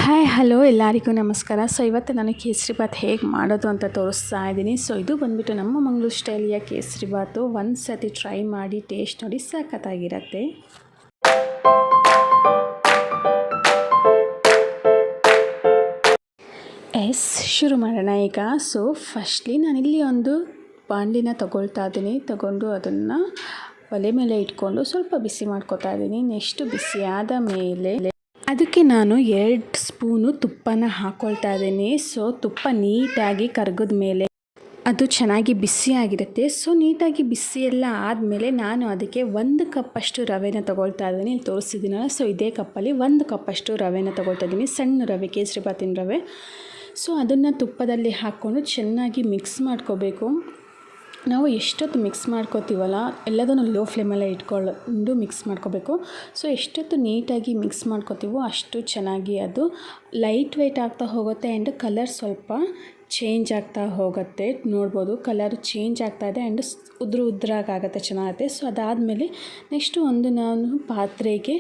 Hi hello ಎಲ್ಲರಿಗೂ ನಮಸ್ಕಾರ. So ಇವತ್ತು ನಾನು ಕೇಸರಿಬಾತ್ ಹೇಗೆ ಮಾಡೋದು ಅಂತ ತೋರಿಸ್ತಾ ಇದ್ದೀನಿ. ಸೊ ಇದು ಬಂದುಬಿಟ್ಟು ನಮ್ಮ ಮಂಗಳೂರು ಸ್ಟೈಲಿಯ ಕೇಸರಿಬಾತು. ಒಂದು ಸತಿ ಟ್ರೈ ಮಾಡಿ ಟೇಸ್ಟ್ ನೋಡಿ, ಸಖತ್ತಾಗಿರುತ್ತೆ. ಶುರು ಮಾಡೋಣ ಈಗ. ಸೊ ಫಸ್ಟ್ಲಿ ನಾನಿಲ್ಲಿ ಒಂದು ಬಾಣಲಿನ ತೊಗೊಳ್ತಾ ಇದ್ದೀನಿ. ತೊಗೊಂಡು ಅದನ್ನು ಒಲೆ ಮೇಲೆ ಇಟ್ಕೊಂಡು ಸ್ವಲ್ಪ ಬಿಸಿ ಮಾಡ್ಕೊತಾ ಇದ್ದೀನಿ. ನೆಕ್ಸ್ಟ್ ಬಿಸಿ ಆದ ಮೇಲೆ ಅದಕ್ಕೆ ನಾನು 2 ಸ್ಪೂನು ತುಪ್ಪನ ಹಾಕ್ಕೊಳ್ತಾ ಇದ್ದೀನಿ. ಸೊ ತುಪ್ಪ ನೀಟಾಗಿ ಕರಗಿದ ಮೇಲೆ ಅದು ಚೆನ್ನಾಗಿ ಬಿಸಿಯಾಗಿರುತ್ತೆ. ಸೊ ನೀಟಾಗಿ ಬಿಸಿ ಎಲ್ಲ ಆದಮೇಲೆ ನಾನು ಅದಕ್ಕೆ 1 ಕಪ್ಪಷ್ಟು ರವೆನ ತೊಗೊಳ್ತಾ ಇದ್ದೀನಿ. ಇಲ್ಲಿ ತೋರಿಸಿದ್ದೀನಲ್ಲ, ಸೊ ಇದೇ ಕಪ್ಪಲ್ಲಿ 1 ಕಪ್ಪಷ್ಟು ರವೆನ ತೊಗೊಳ್ತಾ ಇದ್ದೀನಿ. ಸಣ್ಣ ರವೆ, ಕೇಸರಿಬಾತಿನ ರವೆ. ಸೊ ಅದನ್ನು ತುಪ್ಪದಲ್ಲಿ ಹಾಕ್ಕೊಂಡು ಚೆನ್ನಾಗಿ ಮಿಕ್ಸ್ ಮಾಡ್ಕೋಬೇಕು. ನಾವು ಎಷ್ಟೊತ್ತು ಮಿಕ್ಸ್ ಮಾಡ್ಕೋತೀವಲ್ಲ, ಎಲ್ಲದನ್ನು ಲೋ ಫ್ಲೇಮಲ್ಲೇ ಇಟ್ಕೊಂಡು ಮಿಕ್ಸ್ ಮಾಡ್ಕೋಬೇಕು. ಸೊ ಎಷ್ಟೊತ್ತು ನೀಟಾಗಿ ಮಿಕ್ಸ್ ಮಾಡ್ಕೋತೀವೋ ಅಷ್ಟು ಚೆನ್ನಾಗಿ ಅದು ಲೈಟ್ ವೆಯ್ಟ್ ಆಗ್ತಾ ಹೋಗುತ್ತೆ. ಆ್ಯಂಡ್ ಕಲರ್ ಸ್ವಲ್ಪ ಚೇಂಜ್ ಆಗ್ತಾ ಹೋಗುತ್ತೆ. ನೋಡ್ಬೋದು, ಕಲರ್ ಚೇಂಜ್ ಆಗ್ತಾಯಿದೆ ಆ್ಯಂಡ್ ಉದ್ರಾಗುತ್ತೆ, ಚೆನ್ನಾಗುತ್ತೆ. ಸೊ ಅದಾದಮೇಲೆ ನೆಕ್ಸ್ಟು ನಾನು ಪಾತ್ರೆಗೆ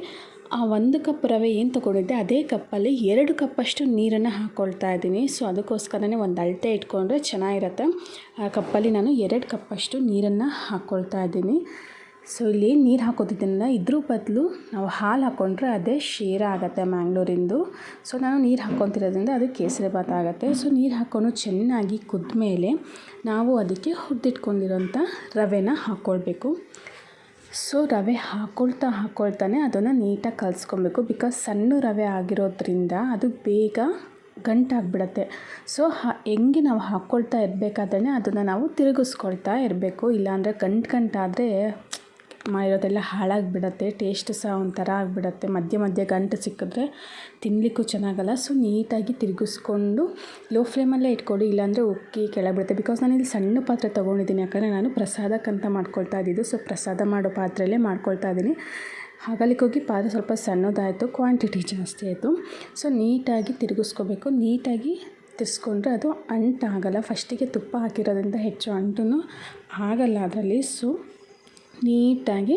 ಆ 1 ಕಪ್ ರವೆ ಏನು ತೊಗೊಂಡಿದ್ದೆ ಅದೇ ಕಪ್ಪಲ್ಲಿ 2 ಕಪ್ಪಷ್ಟು ನೀರನ್ನು ಹಾಕ್ಕೊಳ್ತಾ ಇದ್ದೀನಿ. ಸೊ ಅದಕ್ಕೋಸ್ಕರನೇ ಒಂದು ಅಳತೆ ಇಟ್ಕೊಂಡ್ರೆ ಚೆನ್ನಾಗಿರುತ್ತೆ. ಆ ಕಪ್ಪಲ್ಲಿ ನಾನು 2 ಕಪ್ಪಷ್ಟು ನೀರನ್ನು ಹಾಕ್ಕೊಳ್ತಾ ಇದ್ದೀನಿ. ಸೊ ಇಲ್ಲಿ ನೀರು ಹಾಕೋತಿದ್ದೀನಲ್ಲ, ಇದ್ರ ಬದಲು ನಾವು ಹಾಲು ಹಾಕ್ಕೊಂಡ್ರೆ ಅದೇ ಶೀರ ಆಗುತ್ತೆ ಮ್ಯಾಂಗ್ಳೂರಿಂದು. ಸೊ ನಾನು ನೀರು ಹಾಕ್ಕೊತಿರೋದ್ರಿಂದ ಅದು ಕೇಸರಿಬಾತ್ ಆಗುತ್ತೆ. ಸೊ ನೀರು ಹಾಕ್ಕೊಂಡು ಚೆನ್ನಾಗಿ ಕುದ್ಮೇಲೆ ನಾವು ಅದಕ್ಕೆ ಹುರಿದಿಟ್ಕೊಂಡಿರೋಂಥ ರವೆನ ಹಾಕ್ಕೊಳ್ಬೇಕು. ಸೊ ರವೆ ಹಾಕ್ಕೊಳ್ತಾನೆ ಅದನ್ನು ನೀಟಾಗಿ ಕಲಿಸ್ಕೊಬೇಕು. ಬಿಕಾಸ್ ಸಣ್ಣ ರವೆ ಆಗಿರೋದ್ರಿಂದ ಅದು ಬೇಗ ಗಂಟಾಗಿಬಿಡತ್ತೆ. ಸೊ ಹೆಂಗೆ ನಾವು ಹಾಕ್ಕೊಳ್ತಾ ಇರಬೇಕಾದ್ರೆ ಅದನ್ನು ನಾವು ತಿರುಗಿಸ್ಕೊಳ್ತಾ ಇರಬೇಕು. ಇಲ್ಲಾಂದರೆ ಗಂಟಾದರೆ ಮಾಡಿರೋದೆಲ್ಲ ಹಾಳಾಗಿಬಿಡತ್ತೆ. ಟೇಸ್ಟ್ ಸಹ ಒಂಥರ ಆಗಿಬಿಡತ್ತೆ. ಮಧ್ಯೆ ಗಂಟು ಸಿಕ್ಕಿದ್ರೆ ತಿನ್ನಲಿಕ್ಕೂ ಚೆನ್ನಾಗಲ್ಲ. ಸೊ ನೀಟಾಗಿ ತಿರುಗಿಸ್ಕೊಂಡು ಲೋ ಫ್ಲೇಮಲ್ಲೇ ಇಟ್ಕೊಳ್ಳಿ, ಇಲ್ಲಾಂದರೆ ಉಕ್ಕಿ ಕೆಳಗೆ ಬಿಡುತ್ತೆ. ಬಿಕಾಸ್ ನಾನಿಲ್ಲಿ ಸಣ್ಣ ಪಾತ್ರೆ ತೊಗೊಂಡಿದ್ದೀನಿ, ಯಾಕಂದರೆ ನಾನು ಪ್ರಸಾದಕ್ಕಂತ ಮಾಡ್ಕೊಳ್ತಾ ಇದ್ದಿದ್ದು. ಸೊ ಪ್ರಸಾದ ಮಾಡೋ ಪಾತ್ರೆಯಲ್ಲೇ ಮಾಡ್ಕೊಳ್ತಾ ಇದ್ದೀನಿ. ಹಾಗಲಿಕ್ಕೋಗಿ ಪಾತ್ರೆ ಸ್ವಲ್ಪ ಸಣ್ಣದಾಯಿತು, ಕ್ವಾಂಟಿಟಿ ಜಾಸ್ತಿ ಆಯಿತು. ಸೊ ನೀಟಾಗಿ ತಿರುಗಿಸ್ಕೋಬೇಕು. ನೀಟಾಗಿ ತಿರ್ಸ್ಕೊಂಡ್ರೆ ಅದು ಅಂಟಾಗಲ್ಲ. ಫಸ್ಟಿಗೆ ತುಪ್ಪ ಹಾಕಿರೋದ್ರಿಂದ ಹೆಚ್ಚು ಅಂಟು ಆಗಲ್ಲ ಅದರಲ್ಲಿ. ಸೊ ನೀಟಾಗಿ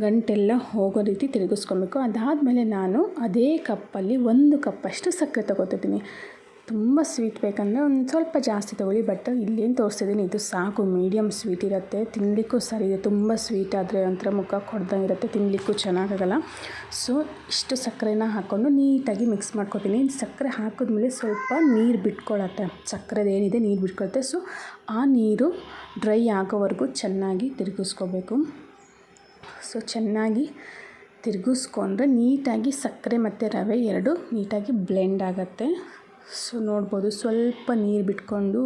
ಗಂಟೆಲ್ಲ ಹೋಗೋ ರೀತಿ ತಿರುಗಿಸ್ಕೊಬೇಕು. ಅದಾದಮೇಲೆ ನಾನು ಅದೇ ಕಪ್ಪಲ್ಲಿ 1 ಕಪ್ಪಷ್ಟು ಸಕ್ಕರೆ ತೊಗೋತಿದ್ದೀನಿ. ತುಂಬ ಸ್ವೀಟ್ ಬೇಕಂದರೆ ಒಂದು ಸ್ವಲ್ಪ ಜಾಸ್ತಿ ತೊಗೊಳ್ಳಿ. ಬಟ್ ಇಲ್ಲೇನು ತೋರಿಸ್ತಿದ್ದೀನಿ ಇದು ಸಾಕು, ಮೀಡಿಯಮ್ ಸ್ವೀಟ್ ಇರುತ್ತೆ, ತಿನ್ನಲಿಕ್ಕೂ ಸರಿ ಇದೆ. ತುಂಬ ಸ್ವೀಟ್ ಆದರೆ ಒಂಥರ ಮುಖ ಕೊಡ್ದಂಗೆ ಇರುತ್ತೆ, ತಿನ್ನಲಿಕ್ಕೂ ಚೆನ್ನಾಗಾಗಲ್ಲ. ಸೊ ಇಷ್ಟು ಸಕ್ಕರೆನ ಹಾಕ್ಕೊಂಡು ನೀಟಾಗಿ ಮಿಕ್ಸ್ ಮಾಡ್ಕೊತೀನಿ. ಸಕ್ಕರೆ ಹಾಕಿದ್ಮೇಲೆ ಸ್ವಲ್ಪ ನೀರು ಬಿಟ್ಕೊಳ್ಳುತ್ತೆ, ಸಕ್ಕರೆದು ಏನಿದೆ ನೀರು ಬಿಟ್ಕೊಳುತ್ತೆ. ಸೊ ಆ ನೀರು ಡ್ರೈ ಆಗೋವರೆಗೂ ಚೆನ್ನಾಗಿ ತಿರುಗಿಸ್ಕೋಬೇಕು. ಸೊ ಚೆನ್ನಾಗಿ ತಿರುಗಿಸ್ಕೊಂಡ್ರೆ ನೀಟಾಗಿ ಸಕ್ಕರೆ ಮತ್ತು ರವೆ ಎರಡು ನೀಟಾಗಿ ಬ್ಲೆಂಡ್ ಆಗುತ್ತೆ. ಸೊ ನೋಡ್ಬೋದು, ಸ್ವಲ್ಪ ನೀರು ಬಿಟ್ಕೊಂಡು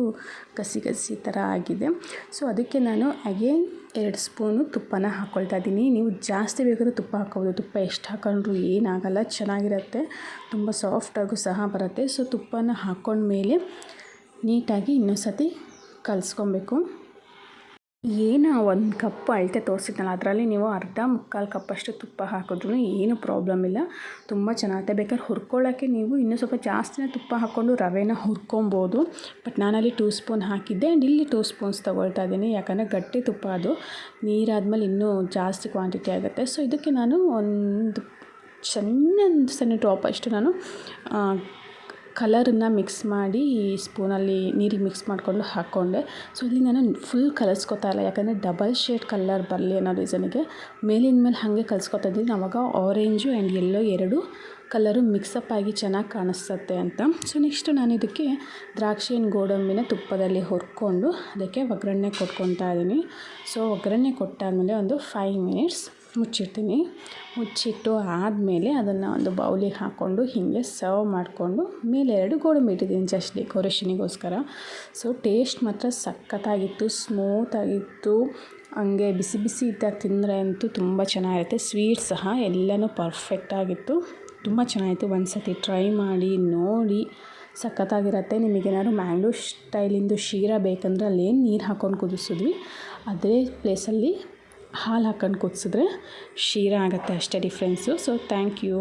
ಗಸಿ ಥರ ಆಗಿದೆ. ಸೊ ಅದಕ್ಕೆ ನಾನು ಅಗೇನ್ 2 ಸ್ಪೂನು ತುಪ್ಪನ ಹಾಕ್ಕೊಳ್ತಾ ಇದ್ದೀನಿ. ನೀವು ಜಾಸ್ತಿ ಬೇಕಾದ್ರೆ ತುಪ್ಪ ಹಾಕ್ಬೋದು. ತುಪ್ಪ ಎಷ್ಟು ಹಾಕೊಂಡ್ರು ಏನಾಗಲ್ಲ, ಚೆನ್ನಾಗಿರುತ್ತೆ, ತುಂಬ ಸಾಫ್ಟಾಗೂ ಸಹ ಬರುತ್ತೆ. ಸೊ ತುಪ್ಪನ ಹಾಕ್ಕೊಂಡ್ಮೇಲೆ ನೀಟಾಗಿ ಇನ್ನೊಂದು ಸತಿ ಕಲಿಸ್ಕೊಬೇಕು. ಏನು 1 ಕಪ್ ಅಳತೆ ತೋರಿಸಿದ್ನಲ್ಲ, ಅದರಲ್ಲಿ ನೀವು ಅರ್ಧ ಮುಕ್ಕಾಲು ಕಪ್ಪಷ್ಟು ತುಪ್ಪ ಹಾಕಿದ್ರೂ ಏನು ಪ್ರಾಬ್ಲಮ್ ಇಲ್ಲ, ತುಂಬ ಚೆನ್ನಾಗುತ್ತೆ. ಬೇಕಾದ್ರೆ ಹುರ್ಕೊಳ್ಳೋಕ್ಕೆ ನೀವು ಇನ್ನೂ ಸ್ವಲ್ಪ ಜಾಸ್ತಿನೇ ತುಪ್ಪ ಹಾಕ್ಕೊಂಡು ರವೆನ ಹುರ್ಕೊಬೋದು. ಬಟ್ ನಾನಲ್ಲಿ 2 ಸ್ಪೂನ್ ಹಾಕಿದ್ದೆ ಆ್ಯಂಡ್ ಇಲ್ಲಿ 2 ಸ್ಪೂನ್ಸ್ ತೊಗೊಳ್ತಾ ಇದ್ದೀನಿ. ಯಾಕಂದರೆ ಗಟ್ಟಿ ತುಪ್ಪ ಅದು, ನೀರಾದಮೇಲೆ ಇನ್ನೂ ಜಾಸ್ತಿ ಕ್ವಾಂಟಿಟಿ ಆಗುತ್ತೆ. ಸೊ ಇದಕ್ಕೆ ನಾನು ಒಂದು ಸಣ್ಣ ಡ್ರಾಪ್ ಅಷ್ಟು ನಾನು ಕಲರನ್ನು ಮಿಕ್ಸ್ ಮಾಡಿ ಸ್ಪೂನಲ್ಲಿ ನೀರಿಗೆ ಮಿಕ್ಸ್ ಮಾಡಿಕೊಂಡು ಹಾಕ್ಕೊಂಡೆ. ಸೊ ಇಲ್ಲಿ ನಾನು ಫುಲ್ ಕಲಿಸ್ಕೊತಾ ಇಲ್ಲ, ಯಾಕಂದರೆ ಡಬಲ್ ಶೇಡ್ ಕಲರ್ ಬರಲಿ ಅನ್ನೋ ರೀಸನಿಗೆ ಮೇಲಿನ ಮೇಲೆ ಹಾಗೆ ಕಲಿಸ್ಕೊತಾ ಇದ್ದೀನಿ. ಆವಾಗ orange and yellow 2 colour mix-up ಆಗಿ ಚೆನ್ನಾಗಿ ಕಾಣಿಸುತ್ತೆ ಅಂತ. ಸೊ ನೆಕ್ಸ್ಟು ನಾನು ಇದಕ್ಕೆ ದ್ರಾಕ್ಷಿ ಗೋಡಂಬಿನ ತುಪ್ಪದಲ್ಲಿ ಹುರ್ಕೊಂಡು ಅದಕ್ಕೆ ಒಗ್ಗರಣೆ ಕೊಟ್ಕೊತಾ ಇದ್ದೀನಿ. ಸೊ ಒಗ್ಗರಣೆ ಕೊಟ್ಟಾದಮೇಲೆ ಒಂದು 5 ಮಿನಿಟ್ಸ್ ಮುಚ್ಚಿಡ್ತೀನಿ. ಮುಚ್ಚಿಟ್ಟು ಆದಮೇಲೆ ಅದನ್ನು ಒಂದು ಬೌಲಿಗೆ ಹಾಕ್ಕೊಂಡು ಹೀಗೆ ಸರ್ವ್ ಮಾಡಿಕೊಂಡು ಮೇಲೆ 2 ಗೋಡಂಬಿ ಇಟ್ಟಿದ್ದೀನಿ ಜಸ್ಟ್ ಡೆಕೋರೇಷನಿಗೋಸ್ಕರ. ಸೊ ಟೇಸ್ಟ್ ಮಾತ್ರ ಸಖತ್ತಾಗಿತ್ತು, ಸ್ಮೂತಾಗಿತ್ತು. ಹಂಗೆ ಬಿಸಿ ಇದ್ದಾಗ ತಿಂದರೆ ಅಂತೂ ತುಂಬ ಚೆನ್ನಾಗಿರುತ್ತೆ. ಸ್ವೀಟ್ ಸಹ ಎಲ್ಲನೂ ಪರ್ಫೆಕ್ಟಾಗಿತ್ತು, ತುಂಬ ಚೆನ್ನಾಗಿತ್ತು. ಒಂದು ಸತಿ ಟ್ರೈ ಮಾಡಿ ನೋಡಿ, ಸಖತ್ತಾಗಿರುತ್ತೆ. ನಿಮಗೇನಾದ್ರು ಮ್ಯಾಂಗ್ಳೂರ್ ಸ್ಟೈಲಿಂದು ಶೀರ ಬೇಕಂದರೆ ಅಲ್ಲೇನು ನೀರು ಹಾಕ್ಕೊಂಡು ಕುದಿಸಿದ್ವಿ ಅದೇ ಪ್ಲೇಸಲ್ಲಿ ಹಾಲು ಹಾಕ್ಕೊಂಡು ಕುದಿಸಿದ್ರೆ ಶೀರ ಆಗುತ್ತೆ, ಅಷ್ಟೇ ಡಿಫ್ರೆನ್ಸು. So thank you.